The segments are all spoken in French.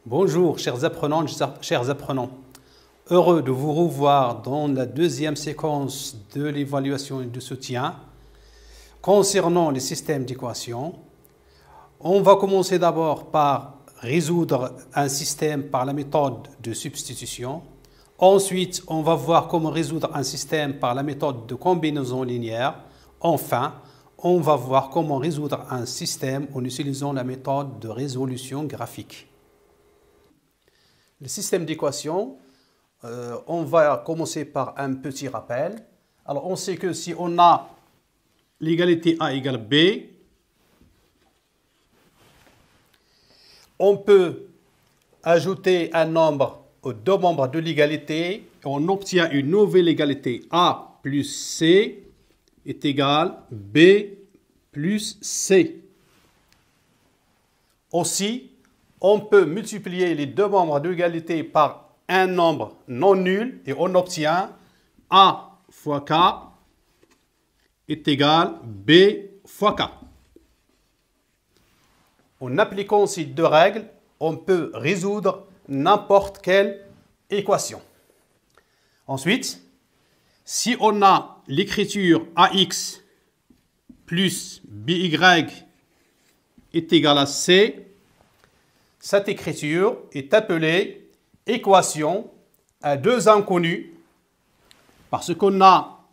Bonjour chers apprenantes, chers apprenants. Heureux de vous revoir dans la deuxième séquence de l'évaluation et du soutien concernant les systèmes d'équations. On va commencer d'abord par résoudre un système par la méthode de substitution. Ensuite, on va voir comment résoudre un système par la méthode de combinaison linéaire. Enfin, on va voir comment résoudre un système en utilisant la méthode de résolution graphique. Le système d'équation, on va commencer par un petit rappel. Alors, on sait que si on a l'égalité A égale B, on peut ajouter un nombre aux deux membres de l'égalité et on obtient une nouvelle égalité A plus C est égal B plus C. Aussi, on peut multiplier les deux membres de l'égalité par un nombre non nul et on obtient A fois K est égal B fois K. En appliquant ces deux règles, on peut résoudre n'importe quelle équation. Ensuite, si on a l'écriture AX plus BY est égal à C, cette écriture est appelée équation à deux inconnus parce qu'on a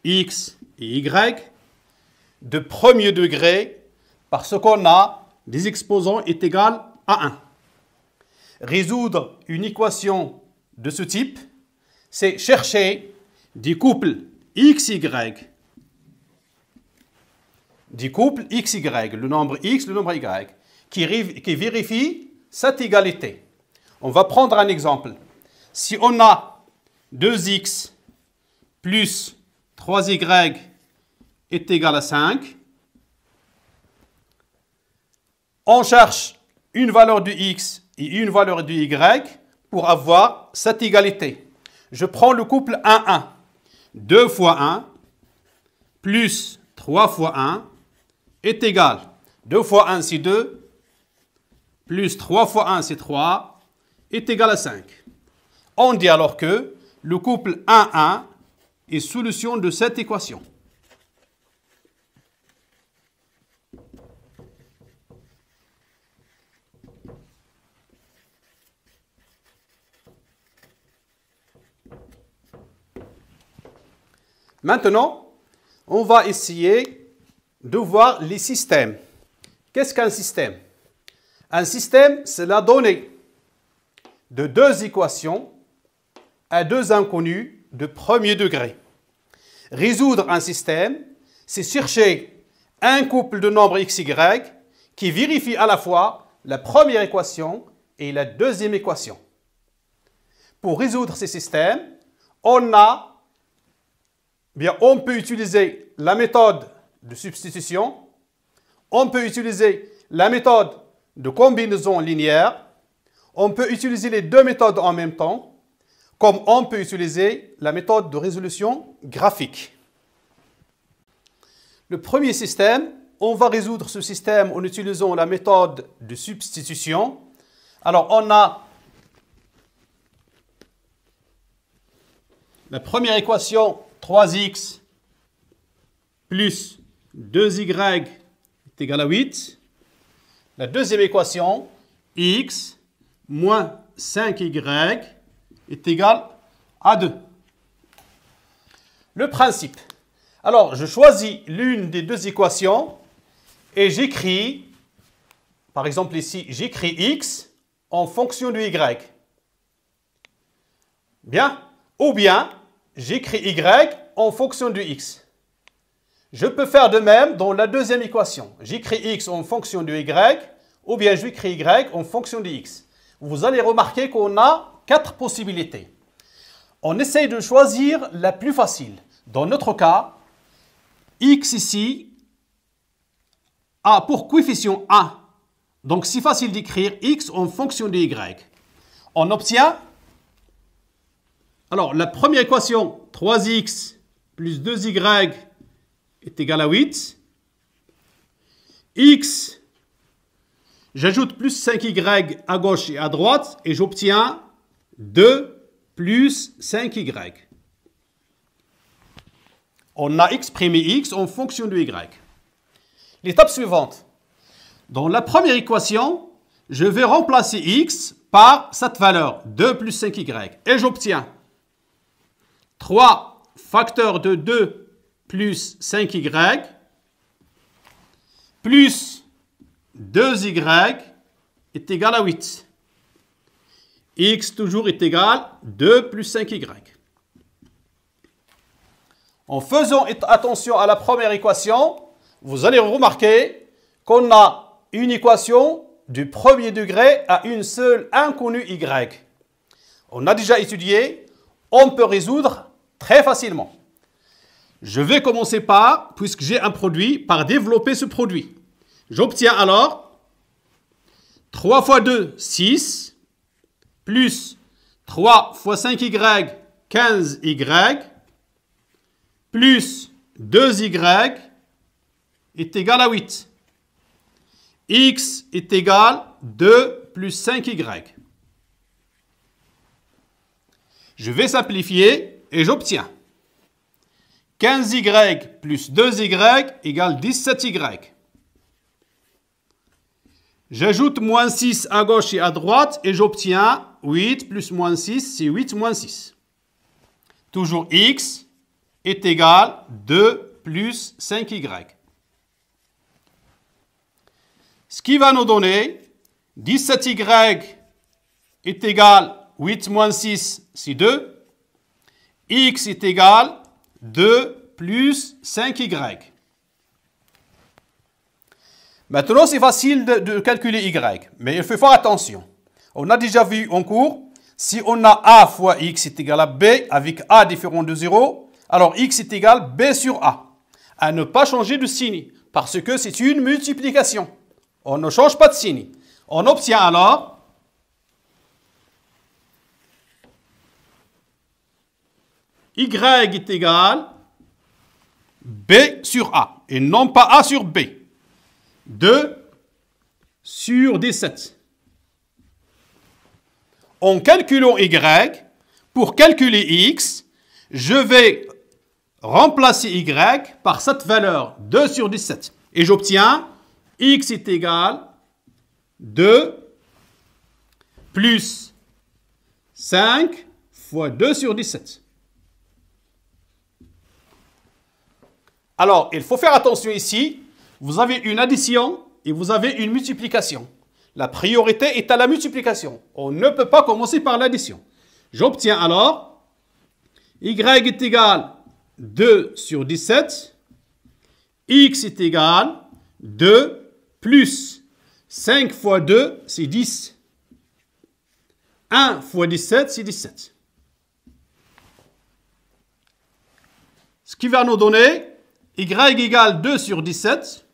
X et Y de premier degré parce qu'on a des exposants est égal à 1. Résoudre une équation de ce type, c'est chercher des couples XY, le nombre X, le nombre Y, qui vérifie cette égalité. On va prendre un exemple. Si on a 2X plus 3Y est égal à 5, on cherche une valeur du X et une valeur du Y pour avoir cette égalité. Je prends le couple 1, 1. 2 fois 1 plus 3 fois 1 est égal. 2 fois 1, c'est 2, plus 3 fois 1, c'est 3, est égal à 5. On dit alors que le couple 1, 1 est solution de cette équation. Maintenant, on va essayer de voir les systèmes. Qu'est-ce qu'un système? Un système, c'est la donnée de deux équations à deux inconnus de premier degré. Résoudre un système, c'est chercher un couple de nombres xy qui vérifie à la fois la première équation et la deuxième équation. Pour résoudre ces systèmes, on peut utiliser la méthode de substitution, on peut utiliser la méthode de combinaison linéaire, on peut utiliser les deux méthodes en même temps, comme on peut utiliser la méthode de résolution graphique. Le premier système, on va résoudre ce système en utilisant la méthode de substitution. Alors, on a la première équation, 3x plus 2y est égal à 8. La deuxième équation, x moins 5y est égal à 2. Le principe. Alors, je choisis l'une des deux équations et j'écris, par exemple ici, j'écris x en fonction de y. Bien. Ou bien, j'écris y en fonction de x. Je peux faire de même dans la deuxième équation. J'écris x en fonction de y, ou bien j'écris y en fonction de x. Vous allez remarquer qu'on a 4 possibilités. On essaye de choisir la plus facile. Dans notre cas, x ici a pour coefficient 1. Donc, c'est facile d'écrire x en fonction de y. On obtient, alors, la première équation, 3x plus 2y est égal à 8. X J'ajoute plus 5y à gauche et à droite et j'obtiens 2 plus 5y. On a exprimé x en fonction de y. L'étape suivante. Dans la première équation, je vais remplacer x par cette valeur, 2 plus 5y. Et j'obtiens 3 facteurs de 2 plus 5y plus 2y est égal à 8. X toujours est égal à 2 plus 5y. En faisant attention à la première équation, vous allez remarquer qu'on a une équation du premier degré à une seule inconnue y. On a déjà étudié, on peut résoudre très facilement. Je vais commencer par, puisque j'ai un produit, par développer ce produit. J'obtiens alors 3 fois 2, 6, plus 3 fois 5y, 15y, plus 2y est égal à 8. X est égal à 2 plus 5y. Je vais simplifier et j'obtiens 15y plus 2y égale 17y. J'ajoute moins 6 à gauche et à droite et j'obtiens 8 plus moins 6, c'est 8 moins 6. Toujours x est égal à 2 plus 5y. Ce qui va nous donner 17y est égal à 8 moins 6, c'est 2. X est égal à 2 plus 5y. Maintenant, c'est facile de calculer y, mais il faut faire attention. On a déjà vu en cours, si on a a fois x est égal à b, avec a différent de 0, alors x est égal à b sur a. À ne pas changer de signe, parce que c'est une multiplication. On ne change pas de signe. On obtient alors y est égal à b sur a, et non pas a sur b. 2 sur 17. En calculant y, pour calculer x, je vais remplacer y par cette valeur, 2 sur 17. Et j'obtiens x est égal à 2 plus 5 fois 2 sur 17. Alors, il faut faire attention ici. Vous avez une addition et vous avez une multiplication. La priorité est à la multiplication. On ne peut pas commencer par l'addition. J'obtiens alors y est égal à 2 sur 17. X est égal à 2 plus 5 fois 2, c'est 10. 1 fois 17, c'est 17. Ce qui va nous donner y égale 2 sur 17.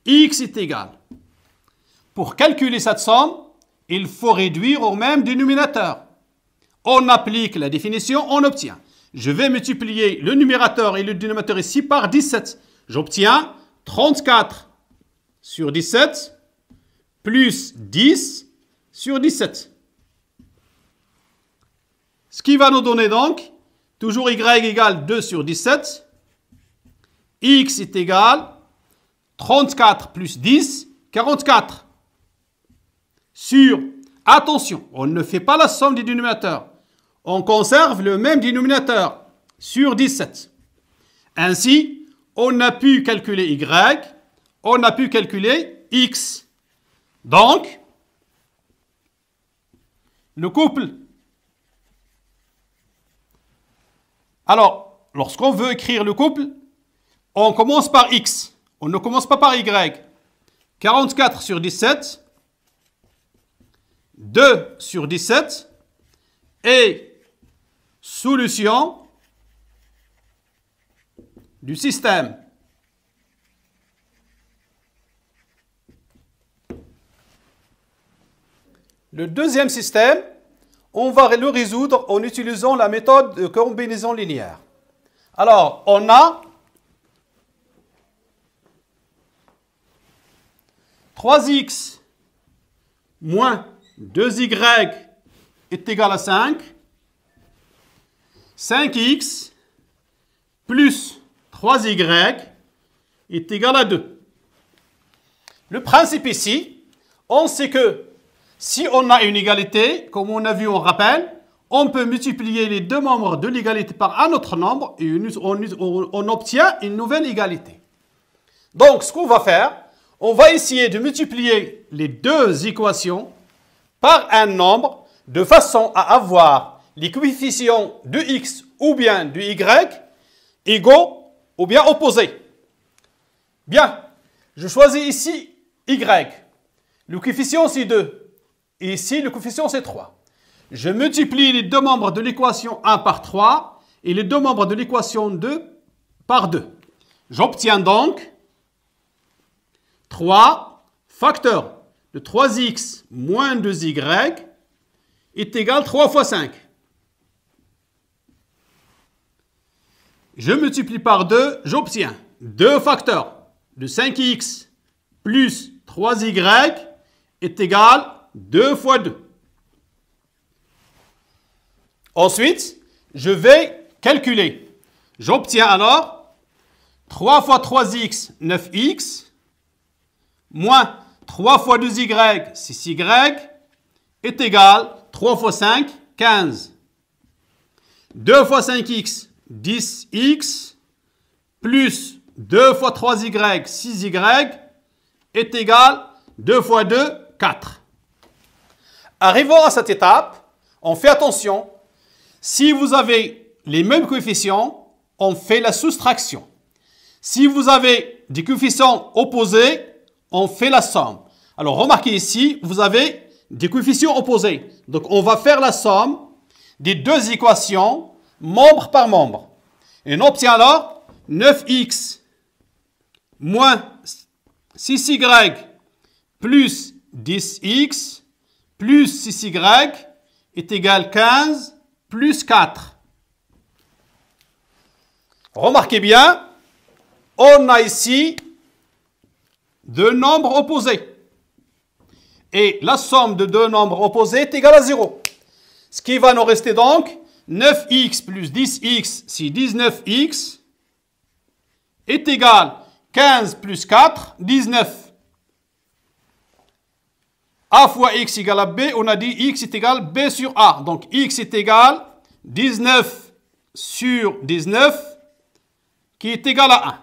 X est égal. Pour calculer cette somme, il faut réduire au même dénominateur. On applique la définition, on obtient. Je vais multiplier le numérateur et le dénominateur ici par 17. J'obtiens 34 sur 17 plus 10 sur 17. Ce qui va nous donner donc, toujours y égale 2 sur 17. X est égal à 34 plus 10, 44. Sur, attention, on ne fait pas la somme des dénominateurs. On conserve le même dénominateur sur 17. Ainsi, on a pu calculer y, on a pu calculer x. Donc, le couple. Alors, lorsqu'on veut écrire le couple, on commence par x. On ne commence pas par y. 44 sur 17, 2 sur 17, et solution du système. Le deuxième système, on va le résoudre en utilisant la méthode de combinaison linéaire. Alors, on a 3x moins 2y est égal à 5. 5x plus 3y est égal à 2. Le principe ici, on sait que si on a une égalité, comme on a vu, on rappelle, on peut multiplier les deux membres de l'égalité par un autre nombre et on obtient une nouvelle égalité. Donc, ce qu'on va faire, on va essayer de multiplier les deux équations par un nombre de façon à avoir les coefficients de x ou bien de y égaux ou bien opposés. Bien, je choisis ici y. Le coefficient c'est 2 et ici le coefficient c'est 3. Je multiplie les deux membres de l'équation 1 par 3 et les deux membres de l'équation 2 par 2. J'obtiens donc 3 facteur de 3x moins 2y est égal à 3 fois 5. Je multiplie par 2, j'obtiens 2 facteurs de 5x plus 3y est égal à 2 fois 2. Ensuite, je vais calculer. J'obtiens alors 3 fois 3x, 9x, moins 3 fois 2y, 6y, est égal à 3 fois 5, 15. 2 fois 5x, 10x, plus 2 fois 3y, 6y, est égal à 2 fois 2, 4. Arrivons à cette étape, on fait attention. Si vous avez les mêmes coefficients, on fait la soustraction. Si vous avez des coefficients opposés, on fait la somme. Alors, remarquez ici, vous avez des coefficients opposés. Donc, on va faire la somme des deux équations, membre par membre. Et on obtient alors 9x moins 6y plus 10x plus 6y est égal à 15 plus 4. Remarquez bien, on a ici deux nombres opposés. Et la somme de deux nombres opposés est égale à 0. Ce qui va nous rester donc, 9x plus 10x, c'est 19x, est égal à 15 plus 4, 19. A fois x égale à b, on a dit x est égal à b sur a. Donc x est égal à 19 sur 19, qui est égal à 1.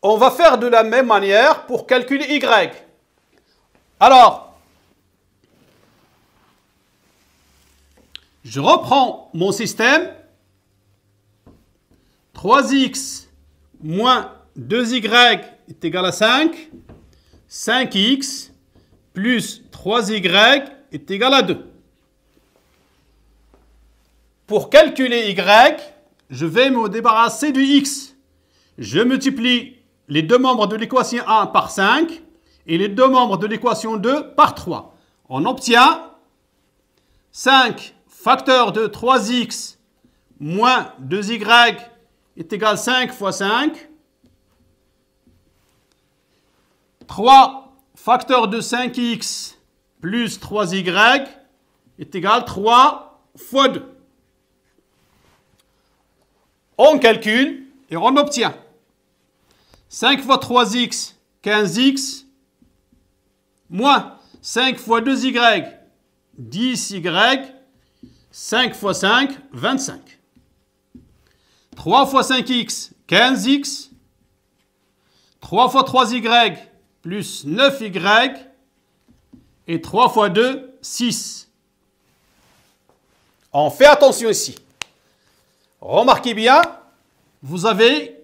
On va faire de la même manière pour calculer y. Alors, je reprends mon système. 3x moins 2y est égal à 5. 5x plus 3y est égal à 2. Pour calculer y, je vais me débarrasser du x. Je multiplie les deux membres de l'équation 1 par 5 et les deux membres de l'équation 2 par 3. On obtient 5 facteur de 3x moins 2y est égal à 5 fois 5. 3 facteur de 5x plus 3y est égal à 3 fois 2. On calcule et on obtient 5 fois 3x, 15x, moins 5 fois 2y, 10y, 5 fois 5, 25. 3 fois 5x, 15x, 3 fois 3y, plus 9y, et 3 fois 2, 6. On fait attention ici. Remarquez bien, vous avez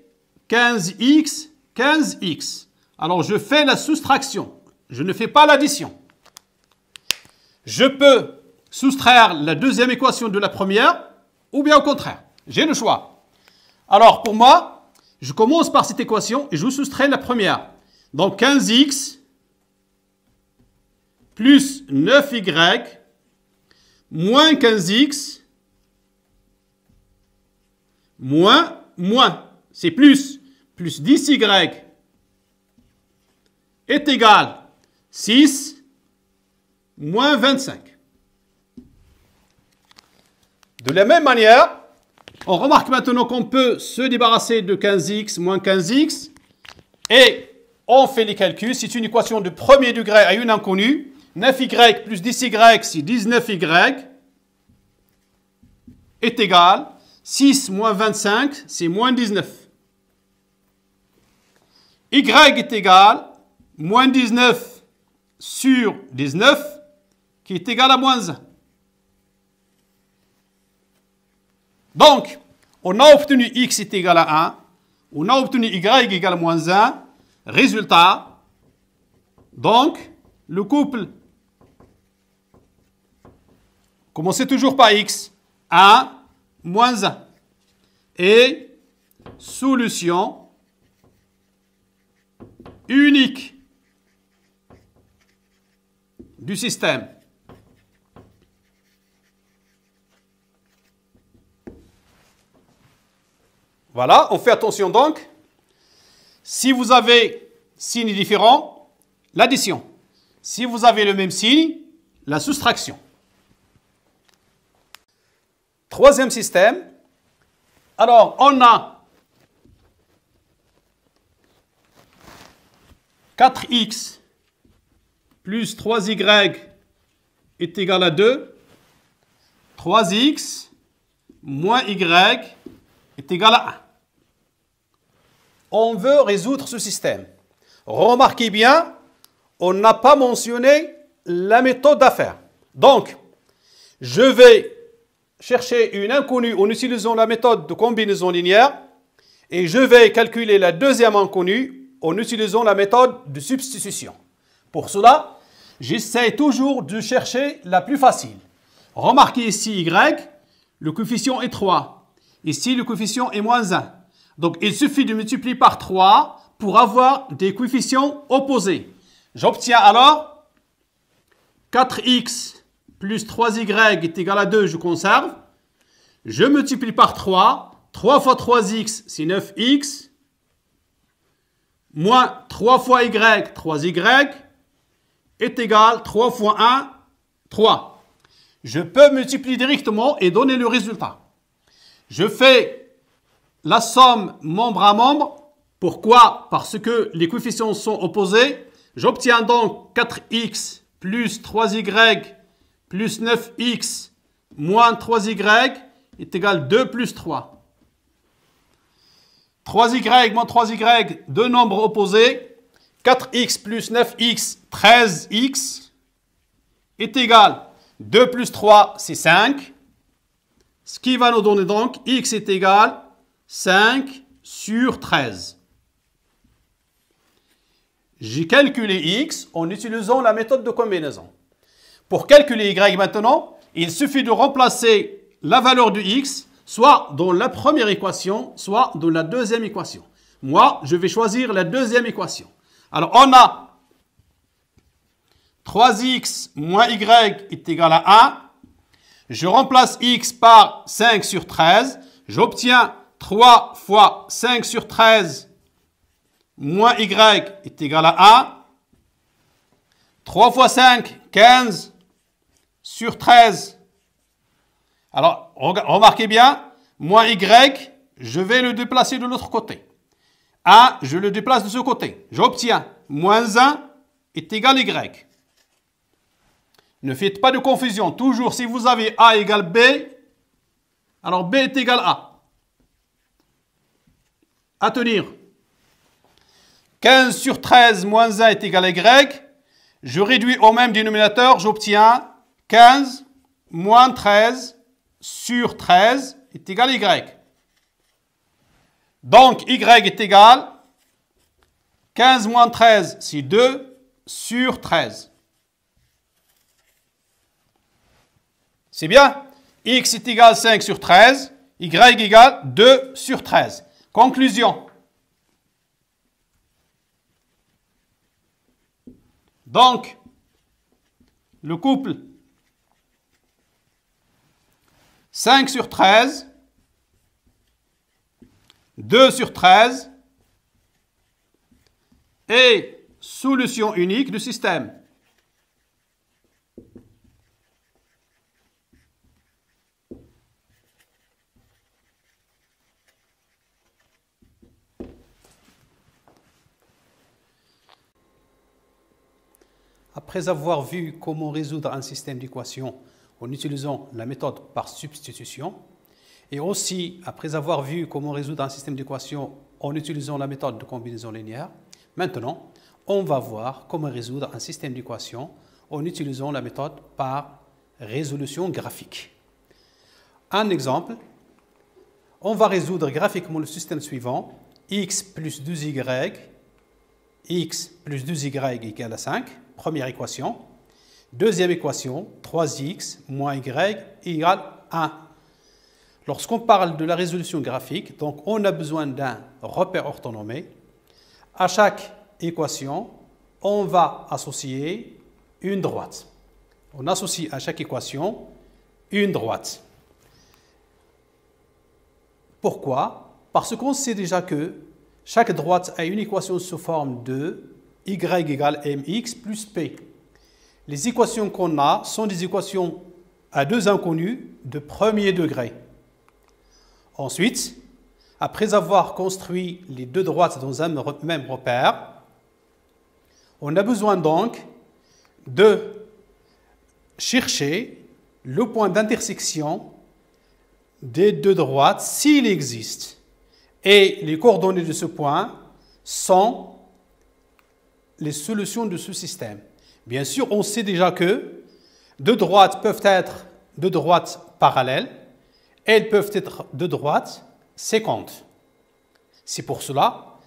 15x, 15x. Alors, je fais la soustraction. Je ne fais pas l'addition. Je peux soustraire la deuxième équation de la première ou bien au contraire. J'ai le choix. Alors, pour moi, je commence par cette équation et je soustrais la première. Donc, 15x plus 9y moins 15x moins, c'est plus plus 10y est égal 6 moins 25. De la même manière, on remarque maintenant qu'on peut se débarrasser de 15x moins 15x et on fait les calculs. C'est une équation de premier degré à une inconnue. 9y plus 10y, c'est 19y, est égal 6 moins 25, c'est moins 19. Y est égal moins 19 sur 19, qui est égal à moins 1. Donc, on a obtenu x est égal à 1, on a obtenu y égale à moins 1. Résultat, donc, le couple, commencez toujours par x, 1, moins 1. Et solution unique du système. Voilà, on fait attention donc. Si vous avez signe différent, l'addition. Si vous avez le même signe, la soustraction. Troisième système. Alors, on a 4x plus 3y est égal à 2. 3x moins y est égal à 1. On veut résoudre ce système. Remarquez bien, on n'a pas mentionné la méthode à faire. Donc, je vais chercher une inconnue en utilisant la méthode de combinaison linéaire et je vais calculer la deuxième inconnue en utilisant la méthode de substitution. Pour cela, j'essaie toujours de chercher la plus facile. Remarquez ici y, le coefficient est 3. Ici, le coefficient est moins 1. Donc, il suffit de multiplier par 3 pour avoir des coefficients opposés. J'obtiens alors 4x plus 3y est égal à 2, je conserve. Je multiplie par 3. 3 fois 3x, c'est 9x. Moins 3 fois y, 3y, est égal 3 fois 1, 3. Je peux multiplier directement et donner le résultat. Je fais la somme membre à membre. Pourquoi? Parce que les coefficients sont opposés. J'obtiens donc 4x plus 3y plus 9x moins 3y est égal à 2 plus 3. 3y moins 3y, deux nombres opposés. 4x plus 9x, 13x, est égal 2 plus 3, c'est 5. Ce qui va nous donner donc x est égal 5 sur 13. J'ai calculé x en utilisant la méthode de combinaison. Pour calculer y maintenant, il suffit de remplacer la valeur de x soit dans la première équation, soit dans la deuxième équation. Moi, je vais choisir la deuxième équation. Alors, on a 3x moins y est égal à 1. Je remplace x par 5 sur 13. J'obtiens 3 fois 5 sur 13 moins y est égal à 1. 3 fois 5, 15 sur 13. Alors, remarquez bien, moins y, je vais le déplacer de l'autre côté. 1, je le déplace de ce côté. J'obtiens moins 1 est égal à y. Ne faites pas de confusion. Toujours, si vous avez a égale b, alors b est égal à a. À tenir. 15 sur 13 moins 1 est égal à y. Je réduis au même dénominateur, j'obtiens 15 moins 13 sur 13 est égal à y. Donc, y est égal 15 moins 13, c'est 2 sur 13. C'est bien? X est égal à 5 sur 13, y égale 2 sur 13. Conclusion. Donc, le couple 5 sur 13, 2 sur 13 et solution unique du système. Après avoir vu comment résoudre un système d'équations en utilisant la méthode par substitution, et aussi après avoir vu comment résoudre un système d'équations en utilisant la méthode de combinaison linéaire, maintenant, on va voir comment résoudre un système d'équations en utilisant la méthode par résolution graphique. Un exemple, on va résoudre graphiquement le système suivant, x plus 2y, x plus 2y égale à 5, première équation. Deuxième équation, 3x moins y égale 1. Lorsqu'on parle de la résolution graphique, donc on a besoin d'un repère orthonormé. À chaque équation, on va associer une droite. On associe à chaque équation une droite. Pourquoi? Parce qu'on sait déjà que chaque droite a une équation sous forme de y égale mx plus p. Les équations qu'on a sont des équations à deux inconnus de premier degré. Ensuite, après avoir construit les deux droites dans un même repère, on a besoin donc de chercher le point d'intersection des deux droites s'il existe. Et les coordonnées de ce point sont les solutions de ce système. Bien sûr, on sait déjà que deux droites peuvent être deux droites parallèles. Elles peuvent être deux droites séquentes. C'est pour cela,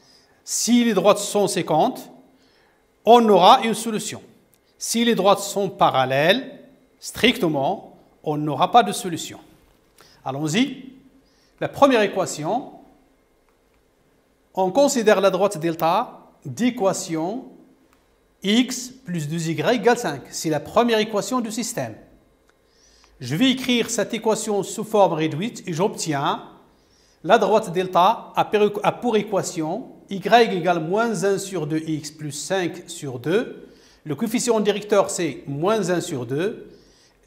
si les droites sont séquentes, on aura une solution. Si les droites sont parallèles, strictement, on n'aura pas de solution. Allons-y. La première équation, on considère la droite delta d'équation x plus 2y égale 5. C'est la première équation du système. Je vais écrire cette équation sous forme réduite et j'obtiens la droite delta a pour équation y égale moins 1 sur 2x plus 5 sur 2. Le coefficient directeur, c'est moins 1 sur 2.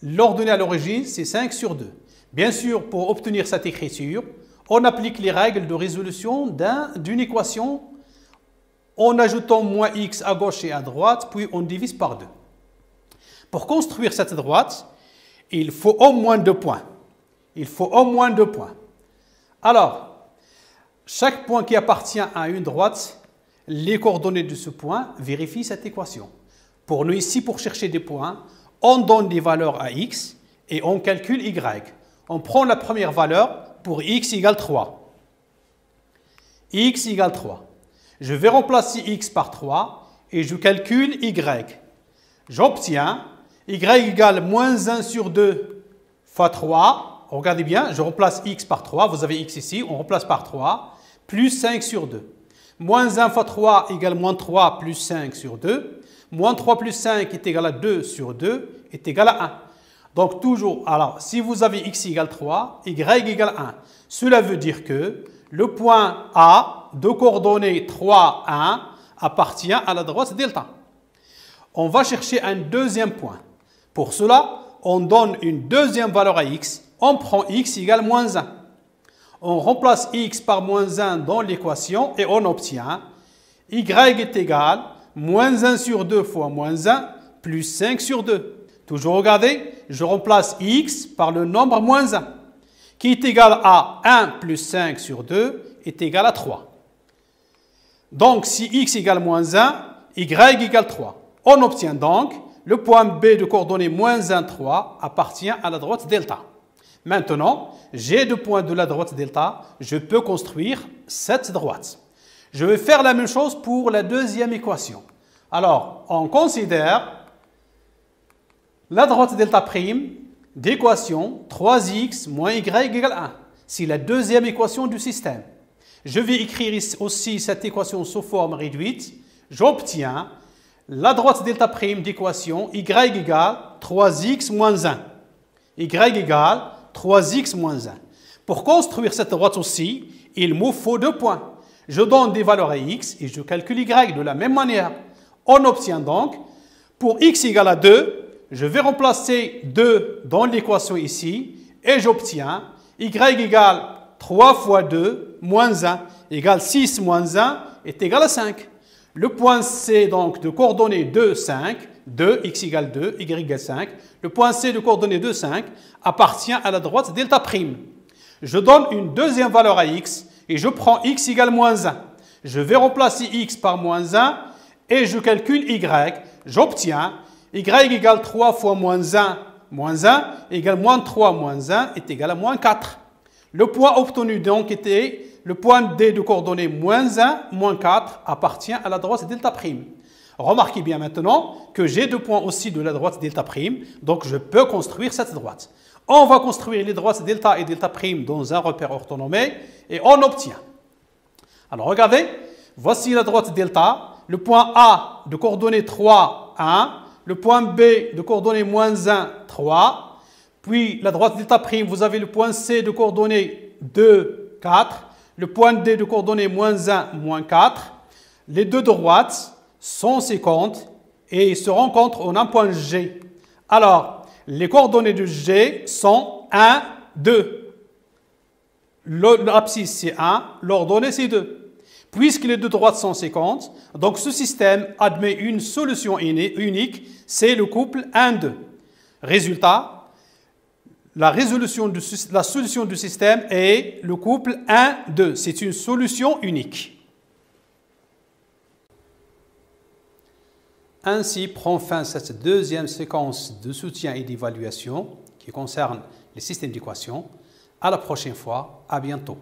L'ordonnée à l'origine, c'est 5 sur 2. Bien sûr, pour obtenir cette écriture, on applique les règles de résolution d'une équation en ajoutant moins x à gauche et à droite, puis on divise par 2. Pour construire cette droite, il faut au moins 2 points. Il faut au moins 2 points. Alors, chaque point qui appartient à une droite, les coordonnées de ce point vérifient cette équation. Pour nous ici, pour chercher des points, on donne des valeurs à x et on calcule y. On prend la première valeur pour x égale 3. X égale 3. Je vais remplacer x par 3 et je calcule y. J'obtiens y égale moins 1 sur 2 fois 3. Regardez bien, je remplace x par 3. Vous avez x ici, on remplace par 3. Plus 5 sur 2. Moins 1 fois 3 égale moins 3 plus 5 sur 2. Moins 3 plus 5 est égal à 2 sur 2 est égal à 1. Donc toujours, alors si vous avez x égale 3, y égale 1. Cela veut dire que le point A de coordonnées 3, 1 appartient à la droite delta. On va chercher un deuxième point. Pour cela, on donne une deuxième valeur à x. On prend x égale moins 1. On remplace x par moins 1 dans l'équation et on obtient y est égal moins 1 sur 2 fois moins 1 plus 5 sur 2. Toujours regardez, je remplace x par le nombre moins 1 qui est égal à 1 plus 5 sur 2 est égal à 3. Donc, si x égale moins 1, y égale 3. On obtient donc le point B de coordonnées moins 1, 3 appartient à la droite delta. Maintenant, j'ai deux points de la droite delta, je peux construire cette droite. Je vais faire la même chose pour la deuxième équation. Alors, on considère la droite delta prime d'équation 3x moins y égale 1. C'est la deuxième équation du système. Je vais écrire aussi cette équation sous forme réduite. J'obtiens la droite delta prime d'équation y égale 3x moins 1. Y égale 3x moins 1. Pour construire cette droite aussi, il me faut deux points. Je donne des valeurs à x et je calcule y de la même manière. On obtient donc, pour x égale à 2, je vais remplacer 2 dans l'équation ici et j'obtiens y égale 3 fois 2 moins 1 égale 6 moins 1 est égal à 5. Le point C donc de coordonnées 2, 5, 2, x égale 2, y égale 5. Le point C de coordonnées 2, 5 appartient à la droite delta prime. Je donne une deuxième valeur à x et je prends x égale moins 1. Je vais remplacer x par moins 1 et je calcule y. J'obtiens y égale 3 fois moins 1 égale moins 3 moins 1 est égal à moins 4. Le point obtenu donc était le point D de coordonnées moins 1, moins 4 appartient à la droite delta prime. Remarquez bien maintenant que j'ai deux points aussi de la droite delta prime, donc je peux construire cette droite. On va construire les droites delta et delta prime dans un repère orthonormé et on obtient. Alors regardez, voici la droite delta, le point A de coordonnées 3, 1, le point B de coordonnées moins 1, 3, puis la droite delta prime, vous avez le point C de coordonnées 2, 4, le point D de coordonnées moins 1, moins 4. Les deux droites sont séquentes et se rencontrent en un point G. Alors, les coordonnées de G sont 1, 2. L'abscisse c'est 1, l'ordonnée c'est 2. Puisque les deux droites sont séquentes, donc ce système admet une solution unique, c'est le couple 1, 2. Résultat, la solution du système est le couple 1, 2. C'est une solution unique. Ainsi prend fin cette deuxième séquence de soutien et d'évaluation qui concerne les systèmes d'équations. À la prochaine fois, à bientôt.